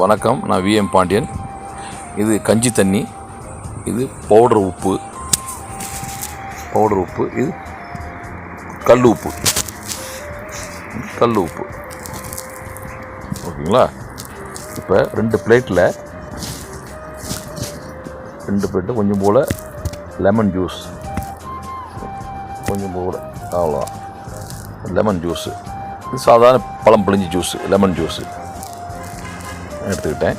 வணக்கம், நான் விஎம் பாண்டியன். இது கஞ்சி தண்ணி, இது பவுடர் உப்பு, இது கல் உப்பு, ஓகேங்களா? இப்போ 2 பிளேட்டில் கொஞ்சம் போல் லெமன் ஜூஸ், கொஞ்சம் போல் அவ்வளோதான் லெமன் ஜூஸு. இது சாதாரண பழம் பிழிஞ்சி ஜூஸு, லெமன் ஜூஸு எடுத்துக்கிட்டேன்.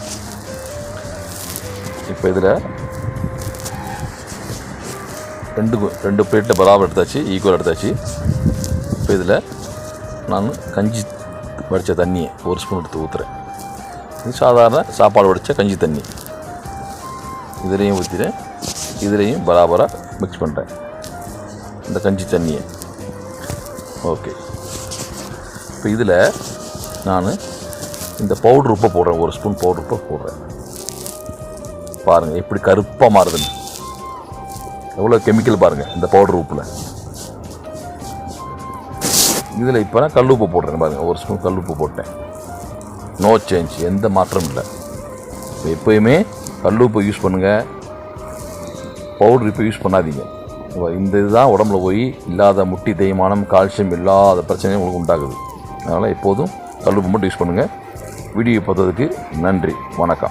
இப்போ இதில் 2 பிளேட்டில் பராபர் எடுத்தாச்சு, ஈக்குவல் எடுத்தாச்சு. இப்போ இதில் நான் கஞ்சி வடித்த தண்ணியை 1 ஸ்பூன் எடுத்து ஊற்றுறேன். இது சாதாரண சாப்பாடு வடித்த கஞ்சி தண்ணி. இதுலேயும் ஊற்றிட்டேன், இதுலேயும் பராபராக மிக்ஸ் பண்ணுறேன் இந்த கஞ்சி தண்ணியை. ஓகே, இப்போ இதில் நான் இந்த பவுட்ரு உப்பை போடுறேன், 1 ஸ்பூன் பவுட்ரு உப்பை போடுறேன். பாருங்கள் எப்படி கருப்பாக மாறுதுன்னு, எவ்வளோ கெமிக்கல் பாருங்கள் இந்த பவுட்ரு உப்பில். இதில் இப்போ நான் கல் உப்பு போடுறேன் பாருங்கள், 1 ஸ்பூன் கல் உப்பு போட்டேன். நோ சேஞ்ச், எந்த மாற்றமும் இல்லை. எப்போயுமே கல் உப்பு யூஸ் பண்ணுங்கள், பவுட்ரு இப்போ யூஸ் பண்ணாதீங்க. இந்த இதுதான் உடம்புல போய் இல்லாத முட்டி தேய்மானம், கால்சியம் இல்லாத பிரச்சனையும் உங்களுக்கு உண்டாகுது. அதனால் எப்போதும் கல் உப்பு மட்டும் யூஸ் பண்ணுங்கள். வீடியோ பார்த்ததுக்கு நன்றி, வணக்கம்.